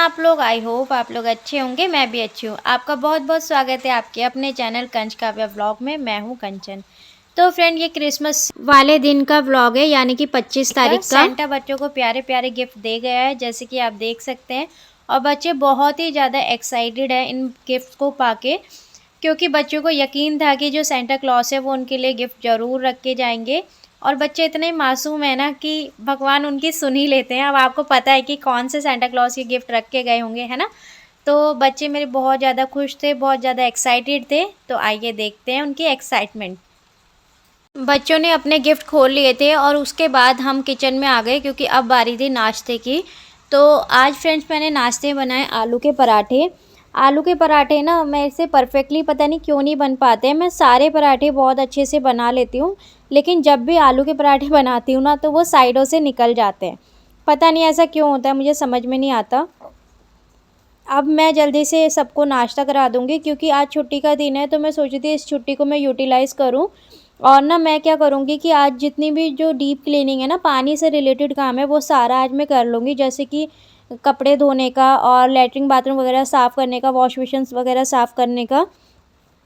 आप लोग? I hope आप लोग अच्छे होंगे, मैं भी अच्छी हूँ। आपका बहुत बहुत स्वागत है आपके अपने चैनल कंच काव्या व्लॉग में। मैं हूँ कंचन। तो फ्रेंड, ये क्रिसमस वाले दिन का व्लॉग है, यानी कि 25 तारीख का। सेंटा बच्चों को प्यारे प्यारे गिफ्ट दे गया है, जैसे कि आप देख सकते हैं। और बच्चे बहुत ही ज़्यादा एक्साइटेड है इन गिफ्ट को पाके, क्योंकि बच्चों को यकीन था कि जो सेंटा क्लॉस है वो उनके लिए गिफ्ट ज़रूर रख के जाएंगे। और बच्चे इतने मासूम है ना कि भगवान उनकी सुन ही लेते हैं। अब आपको पता है कि कौन से सेंटा क्लॉस के गिफ्ट रख के गए होंगे, है ना। तो बच्चे मेरे बहुत ज़्यादा खुश थे, बहुत ज़्यादा एक्साइटेड थे। तो आइए देखते हैं उनकी एक्साइटमेंट। बच्चों ने अपने गिफ्ट खोल लिए थे और उसके बाद हम किचन में आ गए, क्योंकि अब बारी थी नाश्ते की। तो आज फ्रेंड्स मैंने नाश्ते बनाए आलू के पराठे। आलू के पराठे ना मेरे से परफेक्टली पता नहीं क्यों नहीं बन पाते हैं। मैं सारे पराठे बहुत अच्छे से बना लेती हूँ, लेकिन जब भी आलू के पराठे बनाती हूँ ना तो वो साइडों से निकल जाते हैं। पता नहीं ऐसा क्यों होता है, मुझे समझ में नहीं आता। अब मैं जल्दी से सबको नाश्ता करा दूँगी, क्योंकि आज छुट्टी का दिन है। तो मैं सोची थी इस छुट्टी को मैं यूटिलाइज़ करूँ। और ना मैं क्या करूँगी कि आज जितनी भी जो डीप क्लीनिंग है ना, पानी से रिलेटेड काम है, वो सारा आज मैं कर लूँगी। जैसे कि कपड़े धोने का और लैट्रिन बाथरूम वगैरह साफ़ करने का, वॉश बेसिन्स वगैरह साफ़ करने का,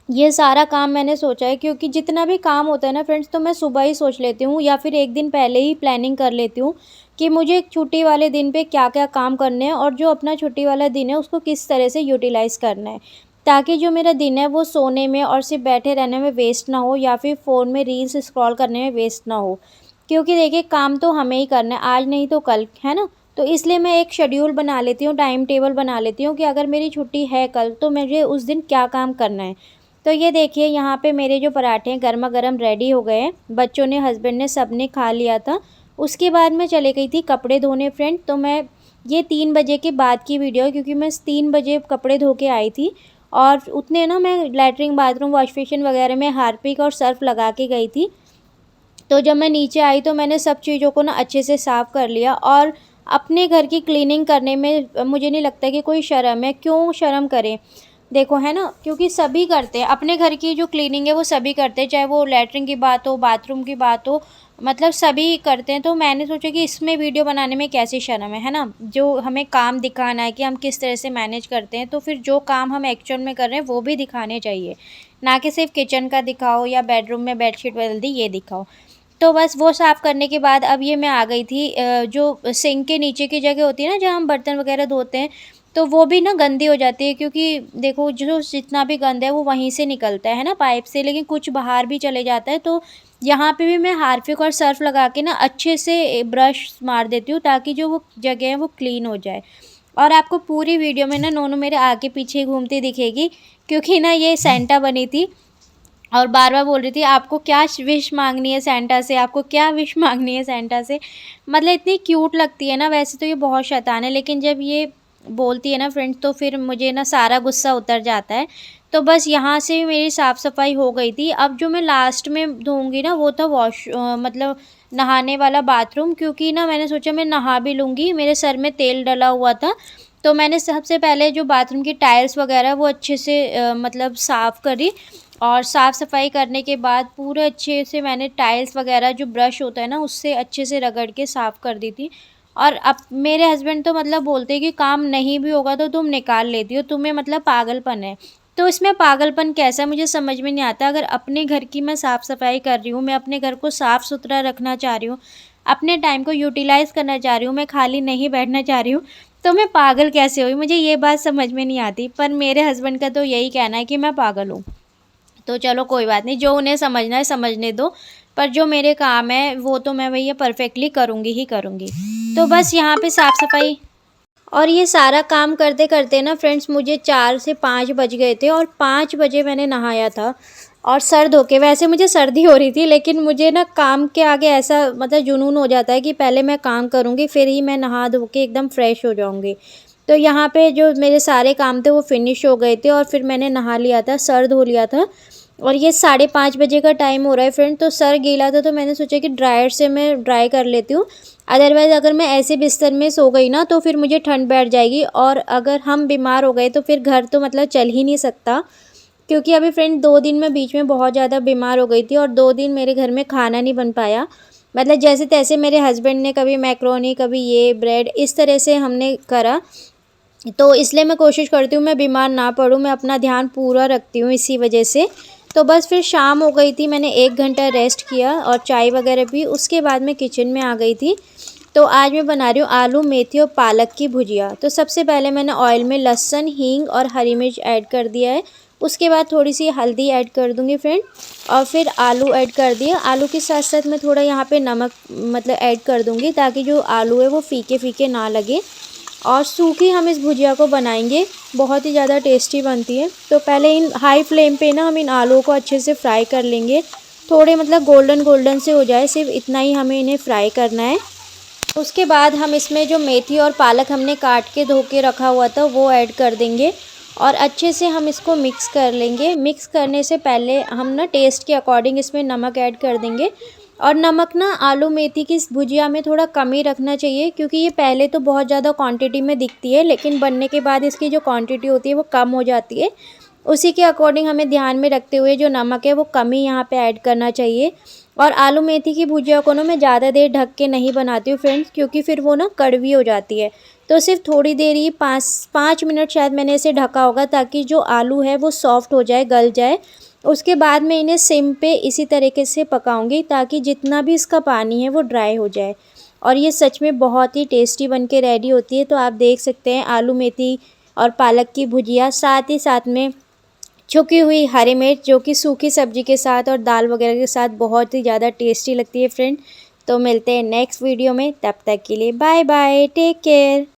ये सारा काम मैंने सोचा है। क्योंकि जितना भी काम होता है ना फ्रेंड्स, तो मैं सुबह ही सोच लेती हूँ या फिर एक दिन पहले ही प्लानिंग कर लेती हूँ कि मुझे छुट्टी वाले दिन पे क्या क्या काम करने हैं, और जो अपना छुट्टी वाला दिन है उसको किस तरह से यूटिलाइज़ करना है, ताकि जो मेरा दिन है वो सोने में और सिर्फ बैठे रहने में वेस्ट ना हो, या फिर फ़ोन में रील्स स्क्रॉल करने में वेस्ट ना हो। क्योंकि देखिए, काम तो हमें ही करना है, आज नहीं तो कल, है ना। तो इसलिए मैं एक शेड्यूल बना लेती हूँ, टाइम टेबल बना लेती हूँ कि अगर मेरी छुट्टी है कल, तो मुझे उस दिन क्या काम करना है। तो ये देखिए, यहाँ पे मेरे जो पराठे हैं गर्मा गर्म रेडी हो गए हैं। बच्चों ने, हस्बैंड ने, सब ने खा लिया था। उसके बाद मैं चली गई थी कपड़े धोने फ्रेंड। तो मैं, ये 3 बजे के बाद की वीडियो है, क्योंकि मैं 3 बजे कपड़े धो के आई थी। और उतने ना मैं लैट्रिन बाथरूम वॉश बेसिन वगैरह में हार्पिक और सर्फ लगा के गई थी। तो जब मैं नीचे आई तो मैंने सब चीज़ों को ना अच्छे से साफ़ कर लिया। और अपने घर की क्लीनिंग करने में मुझे नहीं लगता कि कोई शर्म है। क्यों शर्म करें, देखो, है ना। क्योंकि सभी करते हैं अपने घर की जो क्लीनिंग है, वो सभी करते हैं, चाहे वो लैट्रिन की बात हो, बाथरूम की बात हो, मतलब सभी करते हैं। तो मैंने सोचा कि इसमें वीडियो बनाने में कैसी शर्म है ना। जो हमें काम दिखाना है कि हम किस तरह से मैनेज करते हैं, तो फिर जो काम हम एक्चुअल में कर रहे हैं वो भी दिखाने चाहिए, ना कि सिर्फ किचन का दिखाओ या बेडरूम में बेडशीट बदल दी ये दिखाओ। तो बस वो साफ़ करने के बाद अब ये मैं आ गई थी, जो सिंक के नीचे की जगह होती है ना, जहाँ हम बर्तन वगैरह धोते हैं, तो वो भी ना गंदी हो जाती है। क्योंकि देखो, जो जितना भी गंद है वो वहीं से निकलता है ना, पाइप से, लेकिन कुछ बाहर भी चले जाता है। तो यहाँ पे भी मैं हार्पिक और सर्फ लगा के ना अच्छे से ब्रश मार देती हूँ, ताकि जो वो जगह है वो क्लीन हो जाए। और आपको पूरी वीडियो में ना नोनू मेरे आगे पीछे घूमती दिखेगी, क्योंकि ना ये सेंटा बनी थी और बार-बार बोल रही थी, आपको क्या विश माँगनी है सेंटा से, आपको क्या विश माँगनी है सेंटा से। मतलब इतनी क्यूट लगती है ना। वैसे तो ये बहुत शैतान है, लेकिन जब ये बोलती है ना फ्रेंड्स, तो फिर मुझे ना सारा गुस्सा उतर जाता है। तो बस यहाँ से भी मेरी साफ़-सफ़ाई हो गई थी। अब जो मैं लास्ट में धोऊँगी ना, वो था मतलब नहाने वाला बाथरूम। क्योंकि ना मैंने सोचा मैं नहा भी लूँगी, मेरे सर में तेल डला हुआ था। तो मैंने सबसे पहले जो बाथरूम की टाइल्स वगैरह वो अच्छे से मतलब साफ़ करी। और साफ़-सफ़ाई करने के बाद पूरे अच्छे से मैंने टाइल्स वगैरह, जो ब्रश होता है ना, उससे अच्छे से रगड़ के साफ़ कर दी थी। और अब मेरे हस्बैंड तो मतलब बोलते हैं कि काम नहीं भी होगा तो तुम निकाल लेती हो, तुम्हें मतलब पागलपन है। तो इसमें पागलपन कैसा है मुझे समझ में नहीं आता। अगर अपने घर की मैं साफ़-सफ़ाई कर रही हूँ, मैं अपने घर को साफ़-सुथरा रखना चाह रही हूँ, अपने टाइम को यूटिलाइज़ करना चाह रही हूँ, मैं खाली नहीं बैठना चाह रही हूँ, तो मैं पागल कैसे हुई? मुझे ये बात समझ में नहीं आती। पर मेरे हस्बैंड का तो यही कहना है कि मैं पागल हूँ। तो चलो कोई बात नहीं, जो उन्हें समझना है समझने दो। पर जो मेरे काम है वो तो मैं भैया परफेक्टली करूँगी ही करूँगी। तो बस यहाँ पे साफ़-सफ़ाई और ये सारा काम करते-करते ना फ्रेंड्स, मुझे 4 से 5 बज गए थे। और 5 बजे मैंने नहाया था और सर धो के, वैसे मुझे सर्दी हो रही थी, लेकिन मुझे ना काम के आगे ऐसा मतलब जुनून हो जाता है कि पहले मैं काम करूँगी, फिर ही मैं नहा धो के एकदम फ्रेश हो जाऊँगी। तो यहाँ पे जो मेरे सारे काम थे वो फिनिश हो गए थे और फिर मैंने नहा लिया था, सर धो लिया था। और ये 5:30 बजे का टाइम हो रहा है फ्रेंड। तो सर गीला था, तो मैंने सोचा कि ड्रायर से मैं ड्राई कर लेती हूँ। अदरवाइज़ अगर मैं ऐसे बिस्तर में सो गई ना, तो फिर मुझे ठंड बैठ जाएगी, और अगर हम बीमार हो गए तो फिर घर तो मतलब चल ही नहीं सकता। क्योंकि अभी फ्रेंड 2 दिन मैं बीच में बहुत ज़्यादा बीमार हो गई थी, और 2 दिन मेरे घर में खाना नहीं बन पाया। मतलब जैसे-तैसे मेरे हस्बैंड ने कभी मैक्रोनी, कभी ये ब्रेड, इस तरह से हमने करा। तो इसलिए मैं कोशिश करती हूँ मैं बीमार ना पड़ूँ, मैं अपना ध्यान पूरा रखती हूँ इसी वजह से। तो बस फिर शाम हो गई थी, मैंने 1 घंटा रेस्ट किया और चाय वगैरह पी, उसके बाद मैं किचन में आ गई थी। तो आज मैं बना रही हूँ आलू मेथी और पालक की भुजिया। तो सबसे पहले मैंने ऑयल में लहसुन, हींग और हरी मिर्च ऐड कर दिया है। उसके बाद थोड़ी सी हल्दी ऐड कर दूँगी फ्रेंड, और फिर आलू ऐड कर दिया। आलू के साथ साथ मैं थोड़ा यहाँ पे नमक मतलब ऐड कर दूँगी, ताकि जो आलू है वो फीके फीके ना लगे। और सूखी हम इस भुजिया को बनाएंगे, बहुत ही ज़्यादा टेस्टी बनती है। तो पहले इन हाई फ्लेम पे ना हम इन आलूओं को अच्छे से फ्राई कर लेंगे, थोड़े मतलब गोल्डन गोल्डन से हो जाए, सिर्फ इतना ही हमें इन्हें फ्राई करना है। उसके बाद हम इसमें जो मेथी और पालक हमने काट के धो के रखा हुआ था वो ऐड कर देंगे, और अच्छे से हम इसको मिक्स कर लेंगे। मिक्स करने से पहले हम ना टेस्ट के अकॉर्डिंग इसमें नमक ऐड कर देंगे। और नमक ना आलू मेथी की इस भुजिया में थोड़ा कम ही रखना चाहिए, क्योंकि ये पहले तो बहुत ज़्यादा क्वांटिटी में दिखती है, लेकिन बनने के बाद इसकी जो क्वांटिटी होती है वो कम हो जाती है। उसी के अकॉर्डिंग हमें ध्यान में रखते हुए जो नमक है वो कम ही यहाँ पे ऐड करना चाहिए। और आलू मेथी की भुजिया को ना मैं ज़्यादा देर ढक के नहीं बनाती हूँ फ्रेंड्स, क्योंकि फिर वो ना कड़वी हो जाती है। तो सिर्फ थोड़ी देर ही 5 मिनट शायद मैंने इसे ढका होगा, ताकि जो आलू है वो सॉफ्ट हो जाए, गल जाए। उसके बाद मैं इन्हें सिम पे इसी तरीके से पकाऊंगी, ताकि जितना भी इसका पानी है वो ड्राई हो जाए। और ये सच में बहुत ही टेस्टी बन के रेडी होती है। तो आप देख सकते हैं आलू मेथी और पालक की भुजिया, साथ ही साथ में छुकी हुई हरी मिर्च, जो कि सूखी सब्जी के साथ और दाल वगैरह के साथ बहुत ही ज़्यादा टेस्टी लगती है फ्रेंड। तो मिलते हैं नेक्स्ट वीडियो में, तब तक के लिए बाय बाय, टेक केयर।